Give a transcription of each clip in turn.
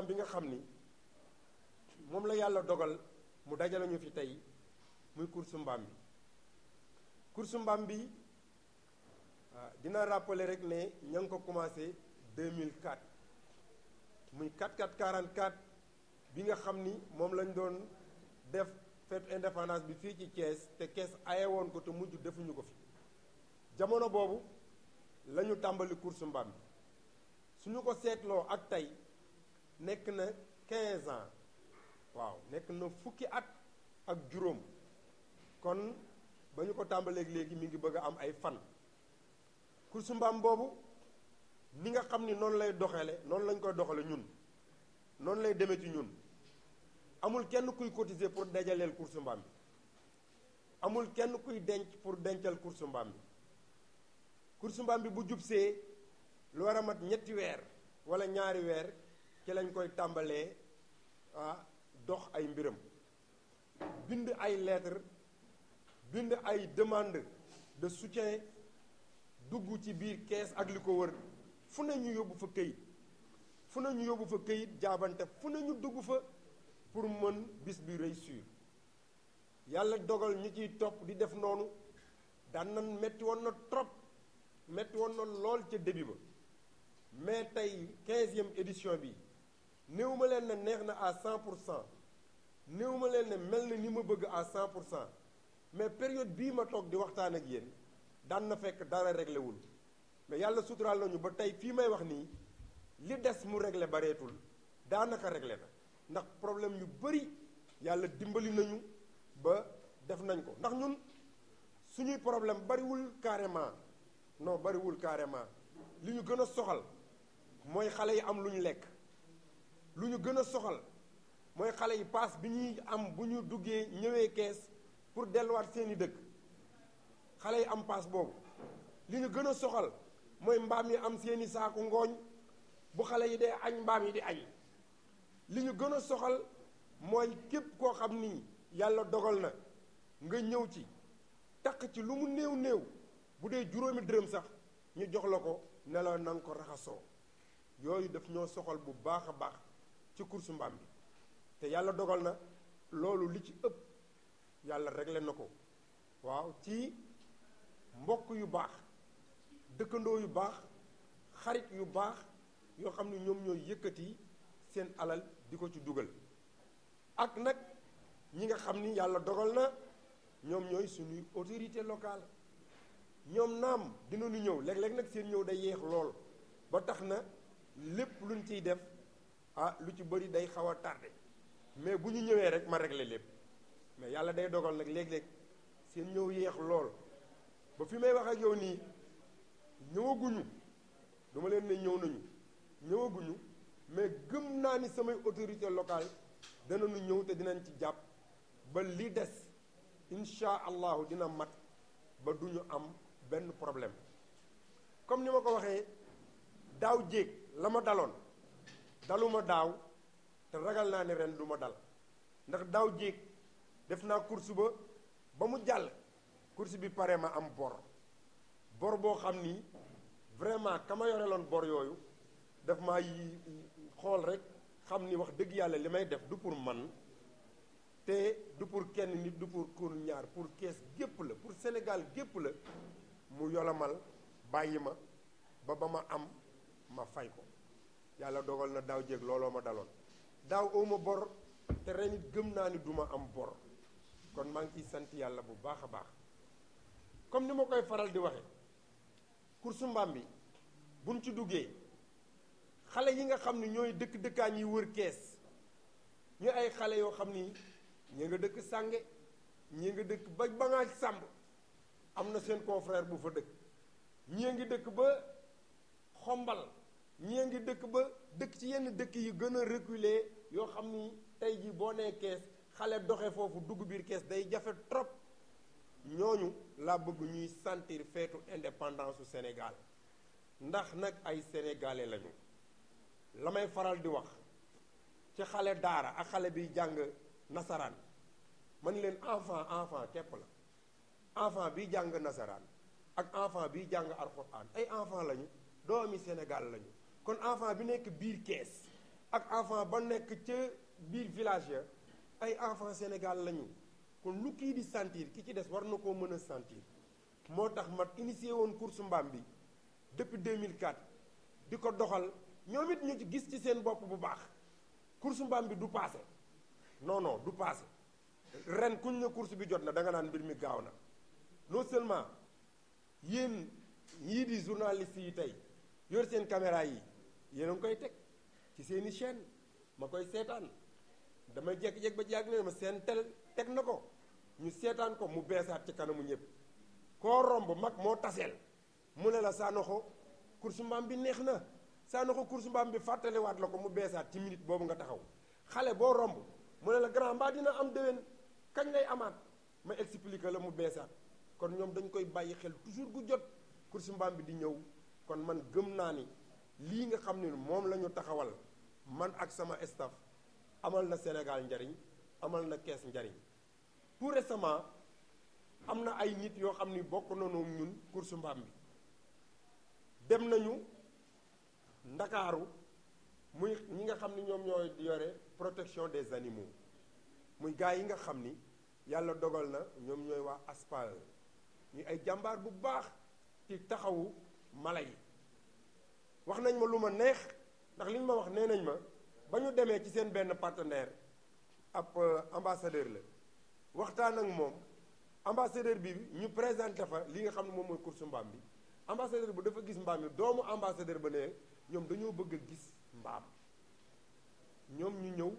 bi nga xam ni moom la yàlla dogal mu dajale ñu fi tey muy course mbaam bi. course mbaam bi dina rappeler rek ne ña ngi ko commencé 2004 muy 44 bi nga xam ni moom lañ doon def fête indépendance bi fii ci Thiès te Thiès aye woon ko te mujj defuñu ko fi jamono boobu la ñu tàmbali course mbaam bi suñu ko seetloo ak tey nekk na 15 ans waaw nekk na fukki at ak juróom kon ba ñu ko tàmbaleeg léegi mi ngi bëgg a am ay fan. course mbaam boobu ni nga xam ni noonu lay doxale noonu lañ koy doxale ñun noonu lay demee ci ñun amul kenn kuy cotiser pour dajaleel course mbaam bi amul kenn kuy denc pour dencal course mbaam bi. course mbaam bi bu jubsee lu war a mat ñetti weer wala ñaari weer ci lañ koy tàmbalee dox ay mbiram bind ay lettre bind ay demande de soutien dugg ci biir Thiès ak li ko wër fu ne ñu yóbbu fa këyit fu ne ñu yóbbu fa këyit jaabante fu ne ñu dugg fa pour mën bis bi réussir yàlla dogal ñu ciy topp di def noonu daan na metti woon na trop metti woon na lool ca début ba mais tey 15e édition bi néew ma leen ne neex na à 100%. néew ma leen ne mel na ni ma bëgg à 100% mais période bii ma toog di waxtaan ak yéen daan na fekk dara réglé wul mais yàlla suturaal nañu ba tey fii may wax nii li des mu réglé bareetul daanaka réglé na ndax problème yu bari yàlla dimbali nañu ba def nañ ko ndax ñun suñuy problème bariwul carrément non bariwul carrément li ñu gën a soxal mooy xale yi am lu ñu lekk lu ñu gën a soxal mooy xale yi paas bi ñuy am bu ñu duggee ñëwee Kees pour delluwaat seeni dëkk xale yi am paas boobu li ñu gën a soxal mooy mbaam yi am seeni saaku ngooñ bu xale yi dee añ mbaam yi di añ li ñu gën a soxal mooy képp koo xam ni yàlla dogal na nga ñëw ci takk ci lu mu néew néew bu dee juróomi dërëm sax ñu jox la ko ne la na nga ko raxasoo yooyu daf ñoo soxal bu baax a baax ci course mbaam bi te yàlla dogal na loolu li ci ëpp yàlla réglé na ko waaw ci mbokk yu baax dëkkandoo yu baax xarit yu baax yoo xam ne ñoom ñooy yëkkati seen alal di ko ci dugal ak nag ñi nga xam ni yàlla dogal na ñoom ñooy suñuy autorité locale ñoom naam dinañu ñëw léeg-léeg nag seen ñëw day yeex lool ba tax na lépp luñ ciy def lu ci bëri day xaw a tardé mais bu ñu ñëwee rek ma réglé lépp mais yàlla day dogal nag léeg-léeg seen ñëw yeex lool ba fi may wax ak yow nii ñëwaguñu duma leen ne ñëw nañu ñëwaguñu mais gëm naa ni samay autorité locale danañu ñëw te dinañ ci jàpp ba li des incha allahu dina mat ba duñu am benn problème comme ni ma ko waxee daaw jéeg la ma daloon daluma daaw te ragal naa ne ren du ma dal ndax daaw jéeg def naa course ba mu jàll course bi pare ma am bor boo xam ni vraiment ka ma yoreloon bor yooyu daf maa yi xool rek xam ni wax dëgg yàlla li may def du pour man te du pour kenn nit du pour kur ñaar pour Kees gépp la pour Sénégal gépp la mu yolamal bàyyi ma ba ma am ma fay ko yàlla dogal na daaw jéeg looloo ma daloon daaw awma bor te ren it gëm naa ni duma am bor kon maa ngi ciy sant yàlla bu baax a baax comme ni ma koy faral di waxe course mbaam bi buñ ci duggee xale yi nga xam ni ñooy dëkkaan yi wër Kees ñu ay xale yoo xam ni ñii nga dëkk Sànge ñii nga dëkk ba Bangaaj Sàmb am na seen confrère bu fa dëkk ñii ngi dëkk ba Xombal ñii ngi dëkk ci yenn dëkk yi gën a reculé yoo xam ni tey jii boo nee Kees xale doxe foofu dugg biir Kees day jafe trop ñooñu laa bëgg ñuy sentir feetu indépendance su Sénégal ndax nag ay sénégalais lañu la may faral di wax ci xale daara ak xale biy jàng nasaraan man leen enfant képp la enfant biy jàng nasaraan ak enfant biy jàng alxuraan ay enfant lañu doomi Sénégal lañu kon enfant bi nekk biir Kees ak enfant ba nekk ca biir village ya ay enfant Sénégal lañu kon lu kii di sentir ki ci des war na koo mën a sentir moo tax ma initié woon course mbaam bi depuis 2004 di ko doxal ñoom it ñu ci gis ci seen bopp bu baax course mbaam bi du passé non non du passé ren kuñ ne course bi jot na da nga naan mbir mi gaaw na non seulement yéen yii di journaliste yi tey yor seen caméra yi yéen a ngi koy teg ci seeni chaîne ma koy seetaan damay jékki-jékki ba jàgg ne ma seen tel teg na ko ñu seetaan ko mu beesaat ci kanamu ñëpp koo romb mag moo taseel mu ne la Sanokho course mbaam bi neex na Sanokho course mbaam bi fàttaliwaat la ko mu beesaat ci minute boobu nga taxaw xale boo romb mu ne la grand mbaa dina am déwén kañ lay amaat ma expliquer la mu beesaat kon ñoom dañ koy bàyyi xel toujours gu jot course mbaam bi di ñëw kon man gëm naa ni lii nga xam ne moom la ñu taxawal man ak sama staff amal na Sénégal njariñ amal na kees njariñ tout récemment am na ay nit yoo xam ni bokk nañu ñun course mbaam bi dem nañu Ndakaaru muy ñi nga xam ni ñoom ñooy yore protection des animaux muy gars yi nga xam ni yàlla dogal na ñoom ñooy waa ASPAL ñuy ay jàmbaar bu baax ci taxawu mala yi wax nañ ma lu ma neex ndax li ñu ma wax nee nañ ma ba ñu demee ci seen benn partenaire ab ambassadeur la waxtaan ak moom ambassadeur bi ñu présenté fa li nga xam ne moom mooy course mbaam bi ambassadeur bu dafa gis mbaam yi doomu ambassadeur ba ne ñoom dañoo bëgg a gis mbaam ñoom ñu ñëw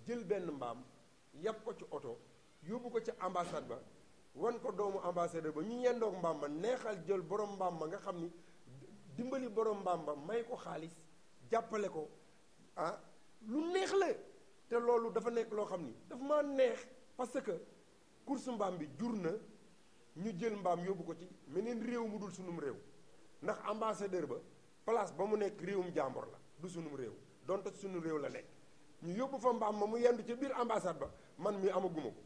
jël benn mbaam yàpp ko ci oto yóbbu ko ci ambassade ba wan ko doomu ambassadeur ba ñu yendoog mbaam ba neexal jël borom mbaam ba nga xam ni dimbali borom mbaam ba may ko xaalis jàppale ko ah lu neex la te loolu dafa nekk loo xam ni dafa maa neex parce que course mbaam bi jur na ñu jël mbaam yóbbu ko ci meneen réew mu dul sunum réew ndax ambassadeur ba place ba mu nekk réewum jàmbur la du sunum réew donte sunu réew la nekk ñu yóbbu fa mbaam ma mu yendu ca biir ambassade ba man mi amaguma ko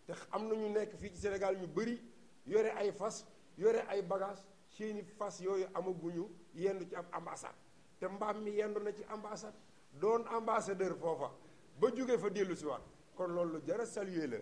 te am na ñu nekk fii ci Sénégal ñu bëri yore ay fas yore ay bagage seeni fas yooyu amaguñu yendu ci ab ambassade te mbaam mi yendu na ci ambassade doon ambassadeur foofa ba jóge fa dellu si waat kon loolu lu jar a saluer la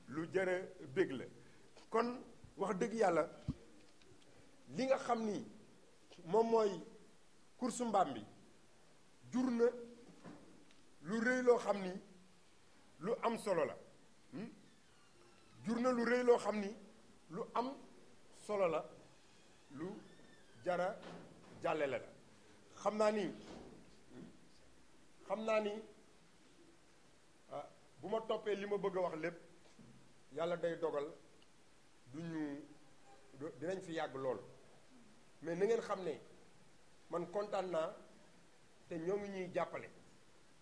lu jar a bég la kon wax dëgg yàlla li nga xam ni moom mooy course mbaam bi jur na lu rëy loo xam ni lu am solo la jur na lu rëy loo xam ni lu am solo la lu jara jàllale la xam naa ni bu ma toppee li ma bëgg a wax lépp yàlla day dogal dinañ fi yàgg lool mais na ngeen xam ne man kontaan naa te ñoo ngi ñuy jàppale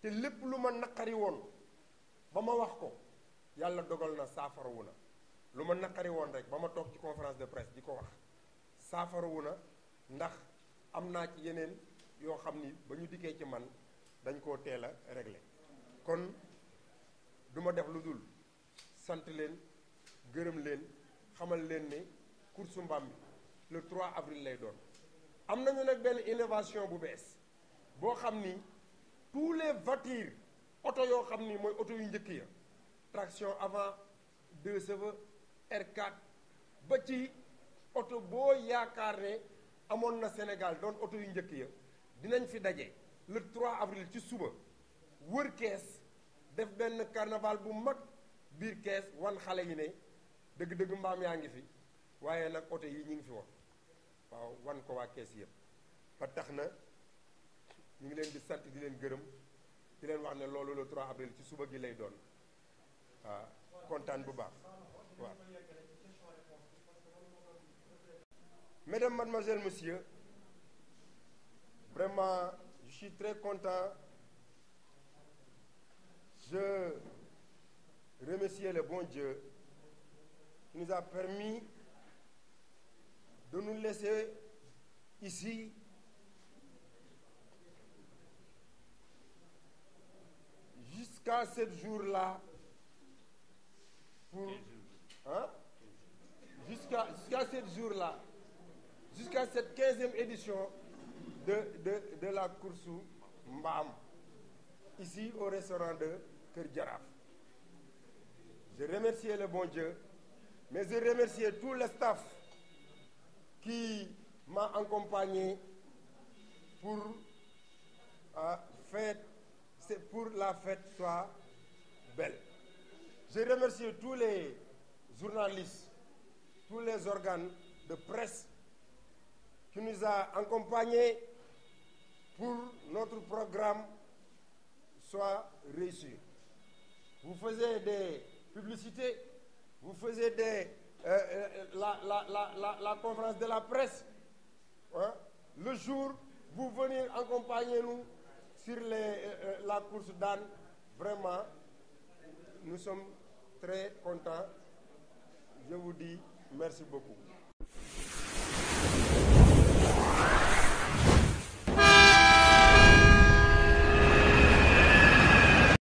te lépp lu ma naqari woon ba ma wax ko yàlla dogal na saafarawu na lu ma naqari woon rek ba ma toog ci conférence de presse di ko wax saafarawu na ndax am naa ci yeneen yoo xam ni ba ñu dikkee ci man dañ koo teel a régler kon du ma def lu dul sant leen gërëm leen xamal leen ne course mbaam bi le 3 avril lay doon am nañu nag benn innovation bu bees boo xam ni tous les voitures oto yoo xam ni mooy oto yu njëkk ya traction avant 2 chevaux R4 ba ci oto boo yaakaar ne amoon na Sénégal doon oto yu njëkk ya dinañ fi daje le 3 avril ci suba wër Kees def benn carnaval bu mag biir Kees wan xale yi ne dëgg-dëgg mbaam yaa ngi fi waaye nag oto yi ñu ngi fi woon waaw wan ko waa Kees yëpp ba tax na ñu ngi leen di sant di leen gërëm di leen wax ne loolu le 3 avril ci suba gi lay doon waaw kontaan bu baax waaw. Mesdames, Mademoiselles, Messieurs, vraiment je suis très content. Je remercie le bon Dieu qui nous a permis de nous laisser ici jusqu'à ce jour-là pour jusqu'à ce jour-là, jusqu'à cette 15e édition de la course Mbaam. ici au restaurant de Kër Jaraaf. Je remercie le bon Dieu, mais je remercie tout le staff qui m'a accompagné pour pour la fête soit belle. Je remercie tous les journalistes, tous les organes de presse qui nous ont accompagnés pour notre programme soit réussi. Vous faisiez des publicités, vous faisiez la conférence de la presse. Hein? Le jour, vous venez accompagner nous sur la course d'âne. Vraiment, nous sommes très contents. Je vous dis merci beaucoup.